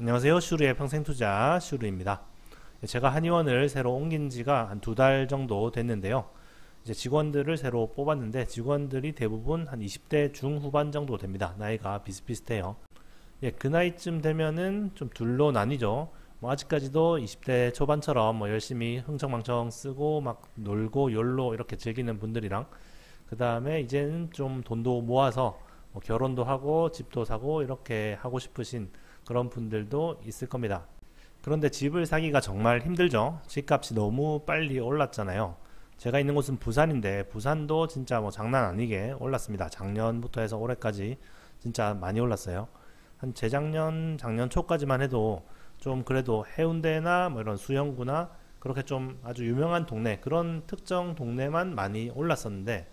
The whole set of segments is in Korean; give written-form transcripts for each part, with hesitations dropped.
안녕하세요. 슈르의 평생투자 슈르입니다. 제가 한의원을 새로 옮긴 지가 한 2달 정도 됐는데요. 이제 직원들을 새로 뽑았는데 직원들이 대부분 한 20대 중후반 정도 됩니다. 나이가 비슷비슷해요. 그 나이쯤 되면은 좀 둘로 나뉘죠. 아직까지도 20대 초반처럼 열심히 흥청망청 쓰고 막 놀고 열로 이렇게 즐기는 분들이랑, 그 다음에 이제는 좀 돈도 모아서 결혼도 하고 집도 사고 이렇게 하고 싶으신 그런 분들도 있을 겁니다. 그런데 집을 사기가 정말 힘들죠. 집값이 너무 빨리 올랐잖아요. 제가 있는 곳은 부산인데 부산도 진짜 장난 아니게 올랐습니다. 작년부터 해서 올해까지 진짜 많이 올랐어요. 한 재작년, 작년 초까지만 해도 좀 그래도 해운대나 이런 수영구나 그렇게 좀 아주 유명한 동네, 그런 특정 동네만 많이 올랐었는데,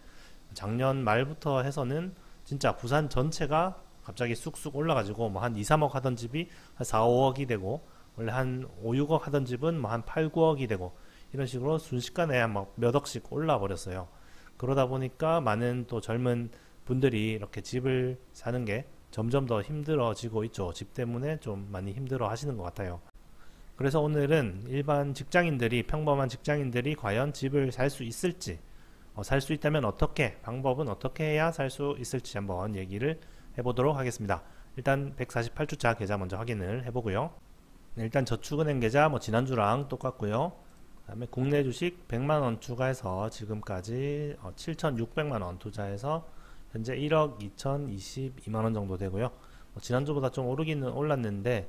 작년 말부터 해서는 진짜 부산 전체가 갑자기 쑥쑥 올라가지고 한 2, 3억 하던 집이 한 4, 5억이 되고, 원래 한 5, 6억 하던 집은 한 8, 9억이 되고, 이런 식으로 순식간에 몇 억씩 올라 버렸어요. 그러다 보니까 많은 또 젊은 분들이 이렇게 집을 사는 게 점점 더 힘들어지고 있죠. 집 때문에 좀 많이 힘들어 하시는 것 같아요. 그래서 오늘은 일반 직장인들이, 평범한 직장인들이 과연 집을 살 수 있을지, 살 수 있다면 어떻게, 방법은 어떻게 해야 살 수 있을지 한번 얘기를 해보도록 하겠습니다. 일단 148주차 계좌 먼저 확인을 해보고요. 일단 저축은행 계좌 지난주랑 똑같고요. 그 다음에 국내 주식 100만원 추가해서 지금까지 7,600만원 투자해서 현재 1억 2,022만원 정도 되고요. 지난주보다 좀 오르기는 올랐는데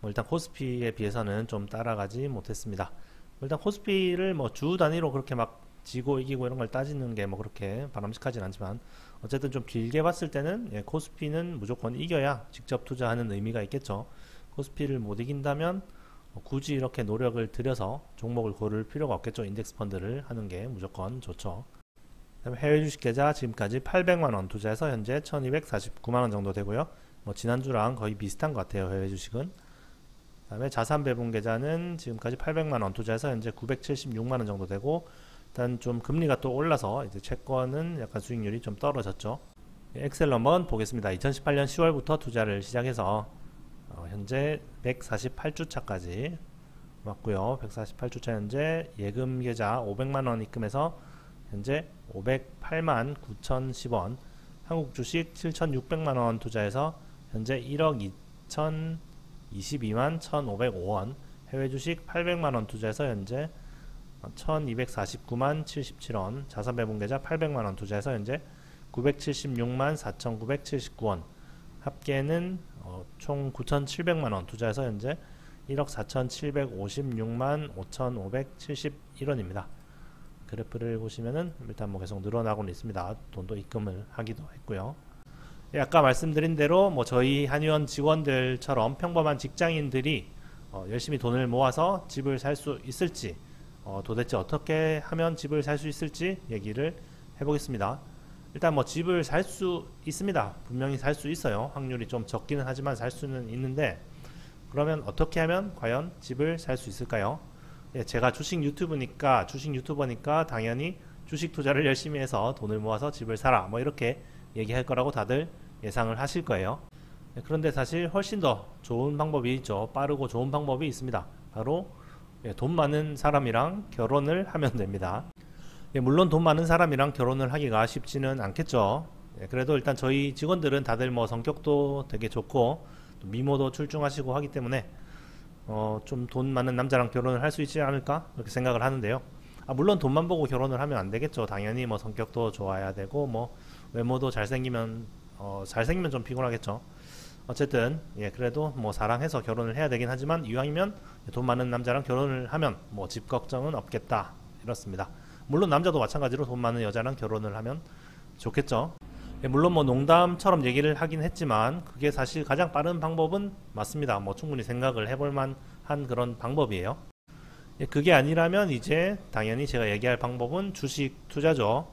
일단 코스피에 비해서는 좀 따라가지 못했습니다. 일단 코스피를 주 단위로 그렇게 막 지고 이기고 이런 걸 따지는 게 그렇게 바람직하진 않지만, 어쨌든 좀 길게 봤을 때는 코스피는 무조건 이겨야 직접 투자하는 의미가 있겠죠. 코스피를 못 이긴다면 굳이 이렇게 노력을 들여서 종목을 고를 필요가 없겠죠. 인덱스 펀드를 하는 게 무조건 좋죠. 그다음에 해외 주식 계좌 지금까지 800만원 투자해서 현재 1249만원 정도 되고요. 지난주랑 거의 비슷한 것 같아요. 해외 주식은. 그 다음에 자산 배분 계좌는 지금까지 800만원 투자해서 현재 976만원 정도 되고, 일단 좀 금리가 또 올라서 이제 채권은 약간 수익률이 좀 떨어졌죠. 엑셀 한번 보겠습니다. 2018년 10월부터 투자를 시작해서 현재 148주차까지 왔고요. 148주차 현재 예금 계좌 500만원 입금해서 현재 508만 9,010원, 한국 주식 7,600만원 투자해서 현재 1억 2,022만 1,505원, 해외 주식 800만원 투자해서 현재 1249만 77원, 자산 배분 계좌 800만원 투자해서 현재 976만 4,979원, 합계는 총 9,700만원 투자해서 현재 1억 4,756만 5,571원입니다. 그래프를 보시면은 일단 계속 늘어나고는 있습니다. 돈도 입금을 하기도 했고요. 아까 말씀드린 대로 저희 한의원 직원들처럼 평범한 직장인들이 열심히 돈을 모아서 집을 살 수 있을지, 도대체 어떻게 하면 집을 살 수 있을지 얘기를 해보겠습니다. 일단 집을 살 수 있습니다. 분명히 살 수 있어요. 확률이 좀 적기는 하지만 살 수는 있는데, 그러면 어떻게 하면 과연 집을 살 수 있을까요? 제가 주식 유튜버니까 당연히 주식 투자를 열심히 해서 돈을 모아서 집을 사라 이렇게 얘기할 거라고 다들 예상을 하실 거예요. 그런데 사실 훨씬 더 좋은 방법이 있죠. 빠르고 좋은 방법이 있습니다. 바로 돈 많은 사람이랑 결혼을 하면 됩니다. 물론 돈 많은 사람이랑 결혼을 하기가 쉽지는 않겠죠. 그래도 일단 저희 직원들은 다들 성격도 되게 좋고 또 미모도 출중하시고 하기 때문에 좀 돈 많은 남자랑 결혼을 할 수 있지 않을까 그렇게 생각을 하는데요. 물론 돈만 보고 결혼을 하면 안 되겠죠. 당연히 성격도 좋아야 되고 외모도 잘생기면 좀 피곤하겠죠. 어쨌든 그래도 사랑해서 결혼을 해야 되긴 하지만, 이왕이면 돈 많은 남자랑 결혼을 하면 집 걱정은 없겠다 이렇습니다. 물론 남자도 마찬가지로 돈 많은 여자랑 결혼을 하면 좋겠죠. 물론 농담처럼 얘기를 하긴 했지만 그게 사실 가장 빠른 방법은 맞습니다. 충분히 생각을 해볼 만한 그런 방법이에요. 그게 아니라면 이제 당연히 제가 얘기할 방법은 주식 투자죠.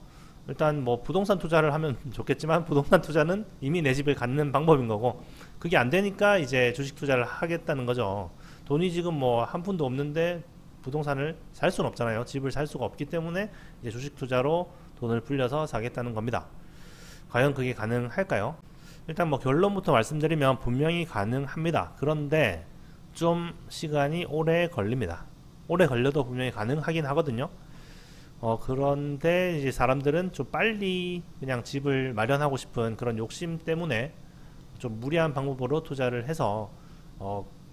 일단 부동산 투자를 하면 좋겠지만 부동산 투자는 이미 내 집을 갖는 방법인 거고, 그게 안 되니까 이제 주식 투자를 하겠다는 거죠. 돈이 지금 한 푼도 없는데 부동산을 살 수는 없잖아요. 집을 살 수가 없기 때문에 이제 주식 투자로 돈을 불려서 사겠다는 겁니다. 과연 그게 가능할까요? 일단 결론부터 말씀드리면 분명히 가능합니다. 그런데 좀 시간이 오래 걸립니다. 오래 걸려도 분명히 가능하긴 하거든요. 그런데 이제 사람들은 좀 빨리 그냥 집을 마련하고 싶은 그런 욕심 때문에 좀 무리한 방법으로 투자를 해서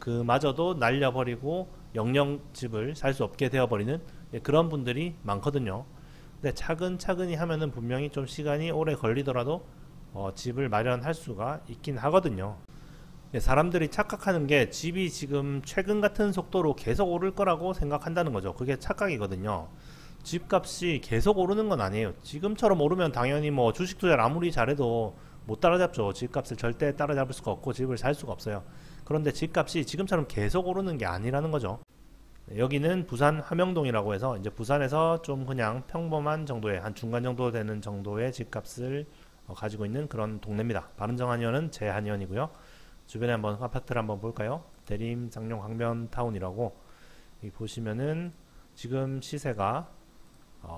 그마저도 날려버리고 영영 집을 살 수 없게 되어버리는 그런 분들이 많거든요. 근데 차근차근히 하면은 분명히 좀 시간이 오래 걸리더라도 집을 마련할 수가 있긴 하거든요. 사람들이 착각하는 게 집이 지금 최근 같은 속도로 계속 오를 거라고 생각한다는 거죠. 그게 착각이거든요. 집값이 계속 오르는 건 아니에요. 지금처럼 오르면 당연히 뭐 주식 투자를 아무리 잘해도 못 따라잡죠. 집값을 절대 따라잡을 수가 없고 집을 살 수가 없어요. 그런데 집값이 지금처럼 계속 오르는 게 아니라는 거죠. 여기는 부산 함영동이라고 해서 이제 부산에서 좀 그냥 평범한 정도의 한 중간 정도 되는 정도의 집값을 가지고 있는 그런 동네입니다. 바른정한의원은 제 한의원이고요. 주변에 한번 아파트를 한번 볼까요? 대림 장룡 강변타운이라고 여기 보시면은 지금 시세가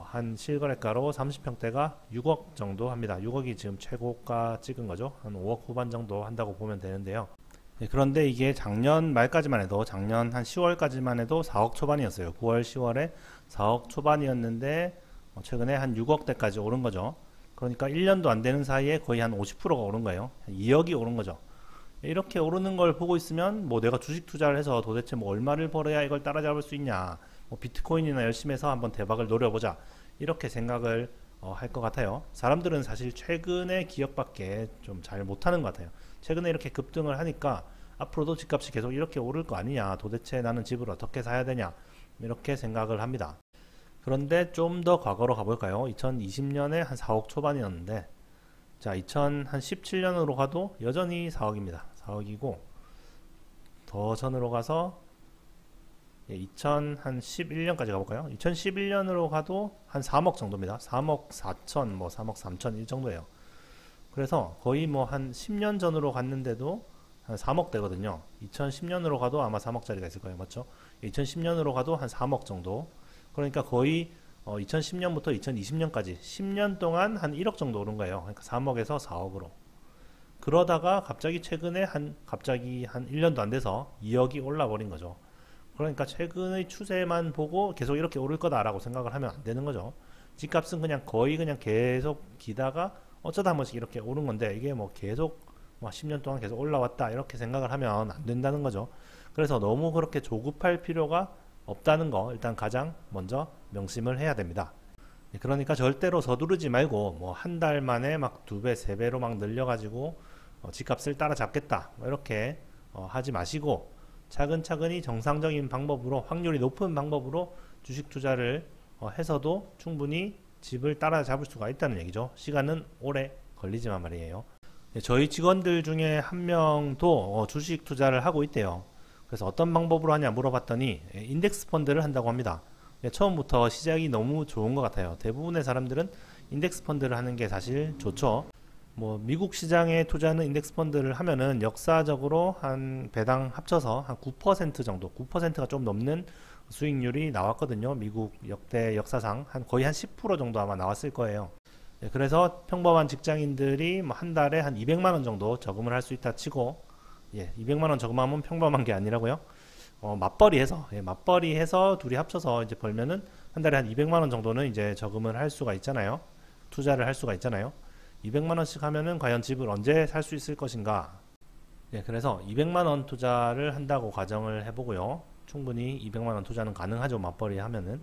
한 실거래가로 30평대가 6억 정도 합니다. 6억이 지금 최고가 찍은 거죠. 한 5억 후반 정도 한다고 보면 되는데요. 그런데 이게 작년 말까지만 해도 작년 한 10월까지만 해도 4억 초반이었어요. 9월 10월에 4억 초반이었는데 최근에 한 6억대까지 오른 거죠. 그러니까 1년도 안 되는 사이에 거의 한 50%가 오른 거예요. 2억이 오른 거죠. 이렇게 오르는 걸 보고 있으면 뭐 내가 주식 투자를 해서 도대체 뭐 얼마를 벌어야 이걸 따라잡을 수 있냐, 뭐 비트코인이나 열심히 해서 한번 대박을 노려보자, 이렇게 생각을 할 것 같아요. 사람들은 사실 최근에 기업밖에 좀 잘 못하는 것 같아요. 최근에 이렇게 급등을 하니까 앞으로도 집값이 계속 이렇게 오를 거 아니냐, 도대체 나는 집을 어떻게 사야 되냐, 이렇게 생각을 합니다. 그런데 좀 더 과거로 가볼까요? 2020년에 한 4억 초반이었는데 자, 2017년으로 가도 여전히 4억입니다. 4억이고 더 전으로 가서 2011년까지 가볼까요? 2011년으로 가도 한 3억 정도입니다. 3억 4천, 뭐 3억 3천 이 정도예요. 그래서 거의 뭐 한 10년 전으로 갔는데도 한 3억 대거든요. 2010년으로 가도 아마 3억짜리가 있을 거예요. 맞죠? 2010년으로 가도 한 3억 정도. 그러니까 거의 2010년부터 2020년까지 10년 동안 한 1억 정도 오른 거예요. 그러니까 3억에서 4억으로. 그러다가 갑자기 최근에 갑자기 한 1년도 안 돼서 2억이 올라 버린 거죠. 그러니까 최근의 추세만 보고 계속 이렇게 오를 거다라고 생각을 하면 안 되는 거죠. 집값은 그냥 거의 그냥 계속 기다가 어쩌다 한 번씩 이렇게 오른 건데 이게 뭐 계속 뭐 10년 동안 계속 올라왔다 이렇게 생각을 하면 안 된다는 거죠. 그래서 너무 그렇게 조급할 필요가 없다는 거 일단 가장 먼저 명심을 해야 됩니다. 그러니까 절대로 서두르지 말고 뭐 한 달 만에 막 2배, 3배로 막 늘려가지고 집값을 따라잡겠다 이렇게 하지 마시고 차근차근히 정상적인 방법으로 확률이 높은 방법으로 주식 투자를 해서도 충분히 집을 따라잡을 수가 있다는 얘기죠. 시간은 오래 걸리지만 말이에요. 저희 직원들 중에 한 명도 주식 투자를 하고 있대요. 그래서 어떤 방법으로 하냐 물어봤더니 인덱스 펀드를 한다고 합니다. 처음부터 시작이 너무 좋은 것 같아요. 대부분의 사람들은 인덱스 펀드를 하는 게 사실 좋죠. 뭐 미국 시장에 투자하는 인덱스 펀드를 하면은 역사적으로 한 배당 합쳐서 한 9% 정도, 9%가 좀 넘는 수익률이 나왔거든요. 미국 역대 역사상 거의 한 10% 정도 아마 나왔을 거예요. 그래서 평범한 직장인들이 뭐 한 달에 한 200만 원 정도 저금을 할 수 있다 치고 200만 원 저금하면 평범한 게 아니라고요. 맞벌이 해서 둘이 합쳐서 이제 벌면은 한 달에 한 200만 원 정도는 이제 저금을 할 수가 있잖아요. 투자를 할 수가 있잖아요. 200만 원씩 하면은 과연 집을 언제 살 수 있을 것인가? 그래서 200만 원 투자를 한다고 가정을 해보고요. 충분히 200만 원 투자는 가능하죠. 맞벌이 하면은.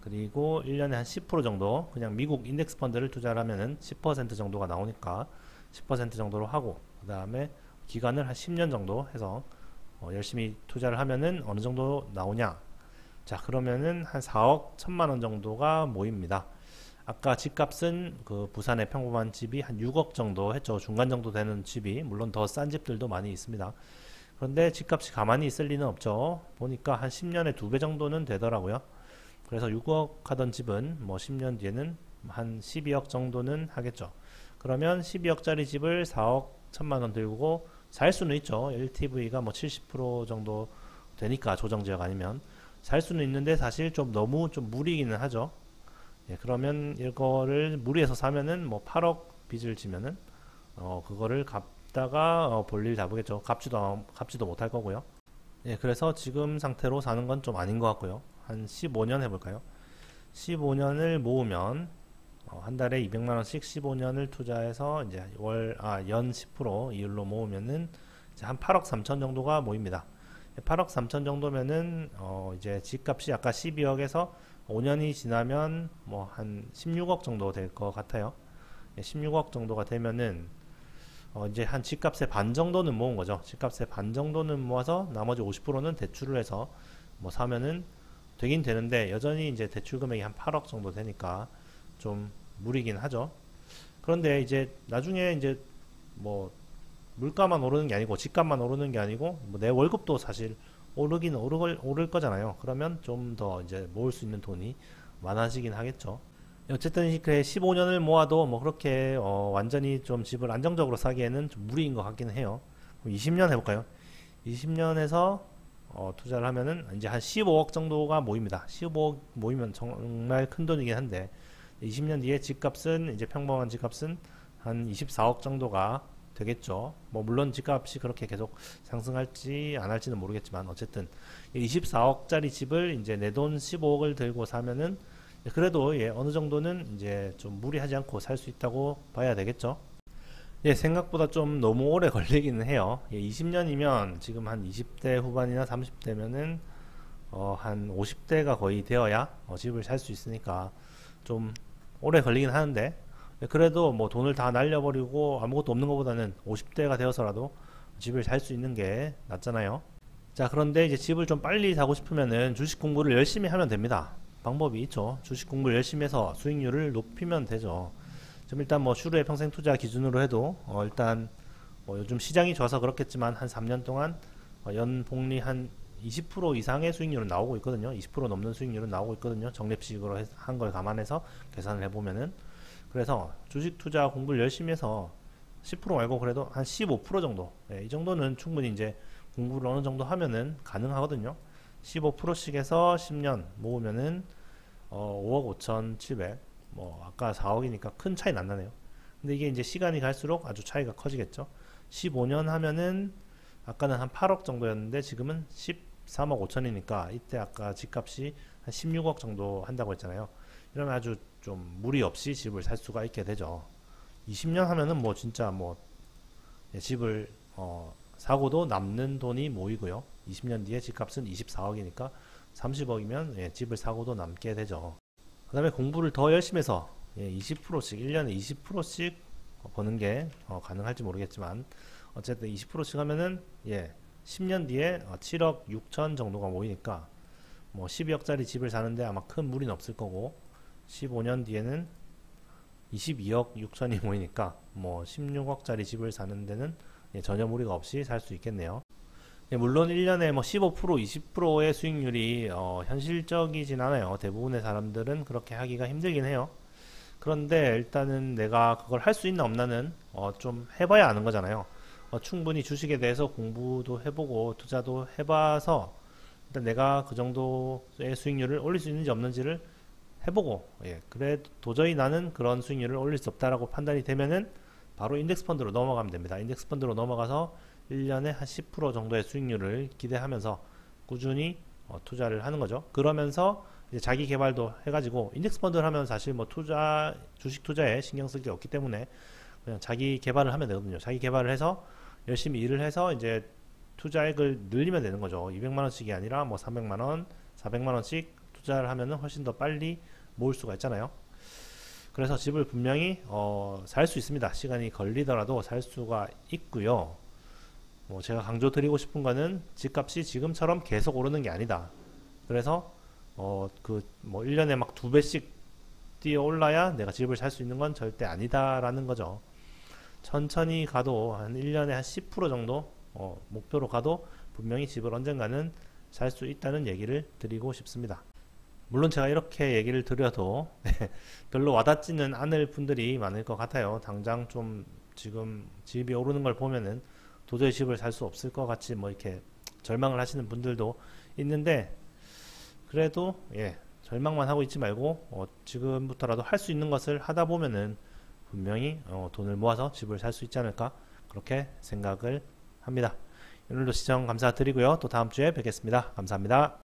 그리고 1년에 한 10% 정도 그냥 미국 인덱스 펀드를 투자를 하면은 10% 정도가 나오니까 10% 정도로 하고 그 다음에 기간을 한 10년 정도 해서 열심히 투자를 하면은 어느 정도 나오냐. 자, 그러면은 한 4억 1천만 원 정도가 모입니다. 아까 집값은 그 부산의 평범한 집이 한 6억 정도 했죠. 중간 정도 되는 집이 물론 더 싼 집들도 많이 있습니다. 그런데 집값이 가만히 있을 리는 없죠. 보니까 한 10년에 2배 정도는 되더라고요. 그래서 6억 하던 집은 뭐 10년 뒤에는 한 12억 정도는 하겠죠. 그러면 12억짜리 집을 4억 1천만 원 들고 살 수는 있죠. LTV가 뭐 70% 정도 되니까 조정지역 아니면 살 수는 있는데 사실 좀 너무 좀 무리기는 하죠. 그러면 이거를 무리해서 사면은 뭐 8억 빚을 지면은 그거를 갚다가 볼일 다 보겠죠. 갚지도 못할 거고요. 예, 그래서 지금 상태로 사는 건 좀 아닌 것 같고요. 한 15년 해볼까요? 15년을 모으면 한 달에 200만 원씩 15년을 투자해서 이제 연 10% 이율로 모으면은 이제 한 8억 3천 정도가 모입니다. 8억 3천 정도면은 이제 집값이 아까 12억에서 5년이 지나면 뭐 한 16억 정도 될 것 같아요. 16억 정도가 되면은 이제 한 집값의 반 정도는 모은 거죠. 집값의 반 정도는 모아서 나머지 50%는 대출을 해서 뭐 사면은 되긴 되는데 여전히 이제 대출 금액이 한 8억 정도 되니까 좀 무리긴 하죠. 그런데 이제 나중에 이제 뭐 물가만 오르는 게 아니고 집값만 오르는 게 아니고 뭐 내 월급도 사실 오를 거잖아요. 그러면 좀 더 이제 모을 수 있는 돈이 많아지긴 하겠죠. 어쨌든 그 15년을 모아도 뭐 그렇게 완전히 좀 집을 안정적으로 사기에는 좀 무리인 것 같기는 해요. 20년 해볼까요? 20년에서 투자를 하면은 이제 한 15억 정도가 모입니다. 15억 모이면 정말 큰 돈이긴 한데 20년 뒤에 집값은 이제 평범한 집값은 한 24억 정도가 되겠죠. 뭐 물론 집값이 그렇게 계속 상승할지 안 할지는 모르겠지만 어쨌든 24억짜리 집을 이제 내 돈 15억을 들고 사면은 그래도 예, 어느 정도는 이제 좀 무리하지 않고 살 수 있다고 봐야 되겠죠. 예, 생각보다 좀 너무 오래 걸리기는 해요. 예, 20년이면 지금 한 20대 후반이나 30대면은 한 50대가 거의 되어야 집을 살 수 있으니까 좀 오래 걸리긴 하는데 예, 그래도 뭐 돈을 다 날려버리고 아무것도 없는 것보다는 50대가 되어서라도 집을 살 수 있는 게 낫잖아요. 자, 그런데 이제 집을 좀 빨리 사고 싶으면은 주식 공부를 열심히 하면 됩니다. 방법이 있죠. 주식 공부를 열심히 해서 수익률을 높이면 되죠. 좀 일단 뭐 슈르의 평생 투자 기준으로 해도 일단 뭐 요즘 시장이 좋아서 그렇겠지만 한 3년 동안 연복리 한 20% 이상의 수익률은 나오고 있거든요. 20% 넘는 수익률은 나오고 있거든요. 적립식으로 한 걸 감안해서 계산을 해보면은 그래서 주식 투자 공부를 열심히 해서 10% 말고 그래도 한 15% 정도 이 정도는 충분히 이제 공부를 어느 정도 하면은 가능하거든요. 15%씩 해서 10년 모으면은 5억 5,700 뭐 아까 4억이니까 큰 차이는 안 나네요. 근데 이게 이제 시간이 갈수록 아주 차이가 커지겠죠. 15년 하면은 아까는 한 8억 정도였는데 지금은 13억 5천이니까 이때 아까 집값이 한 16억 정도 한다고 했잖아요. 이러면 아주 좀 무리 없이 집을 살 수가 있게 되죠. 20년 하면은 뭐 진짜 뭐 집을 사고도 남는 돈이 모이고요. 20년 뒤에 집값은 24억이니까 30억이면 집을 사고도 남게 되죠. 그 다음에 공부를 더 열심히 해서 20%씩 1년에 20%씩 버는 게 가능할지 모르겠지만 어쨌든 20%씩 하면은 10년 뒤에 7억 6천 정도가 모이니까 뭐 12억짜리 집을 사는데 아마 큰 무리는 없을 거고 15년 뒤에는 22억 6천이 모이니까 뭐 16억짜리 집을 사는 데는 전혀 무리가 없이 살 수 있겠네요. 물론 1년에 뭐 15%, 20%의 수익률이 현실적이진 않아요. 대부분의 사람들은 그렇게 하기가 힘들긴 해요. 그런데 일단은 내가 그걸 할 수 있나 없나는 좀 해봐야 아는 거잖아요. 충분히 주식에 대해서 공부도 해보고 투자도 해봐서 일단 내가 그 정도의 수익률을 올릴 수 있는지 없는지를 해보고 그래 도저히 나는 그런 수익률을 올릴 수 없다라고 판단이 되면은 바로 인덱스 펀드로 넘어가면 됩니다. 인덱스 펀드로 넘어가서 1년에 한 10% 정도의 수익률을 기대하면서 꾸준히 투자를 하는 거죠. 그러면서 이제 자기 개발도 해가지고 인덱스 펀드를 하면 사실 뭐 주식 투자에 신경 쓸 게 없기 때문에 그냥 자기 개발을 하면 되거든요. 자기 개발을 해서 열심히 일을 해서 이제 투자액을 늘리면 되는 거죠. 200만 원씩이 아니라 뭐 300만 원, 400만 원씩 투자를 하면은 훨씬 더 빨리 모을 수가 있잖아요. 그래서 집을 분명히 살 수 있습니다. 시간이 걸리더라도 살 수가 있고요. 뭐 제가 강조드리고 싶은 거는 집값이 지금처럼 계속 오르는 게 아니다. 그래서 그 뭐 1년에 막 2배씩 뛰어 올라야 내가 집을 살 수 있는 건 절대 아니다라는 거죠. 천천히 가도 한 1년에 한 10% 정도 목표로 가도 분명히 집을 언젠가는 살 수 있다는 얘기를 드리고 싶습니다. 물론 제가 이렇게 얘기를 드려도 별로 와닿지는 않을 분들이 많을 것 같아요. 당장 좀 지금 집이 오르는 걸 보면은 도저히 집을 살 수 없을 것 같이 뭐 이렇게 절망을 하시는 분들도 있는데 그래도 절망만 하고 있지 말고 지금부터라도 할 수 있는 것을 하다 보면은 분명히 돈을 모아서 집을 살 수 있지 않을까 그렇게 생각을 합니다. 오늘도 시청 감사드리고요. 또 다음 주에 뵙겠습니다. 감사합니다.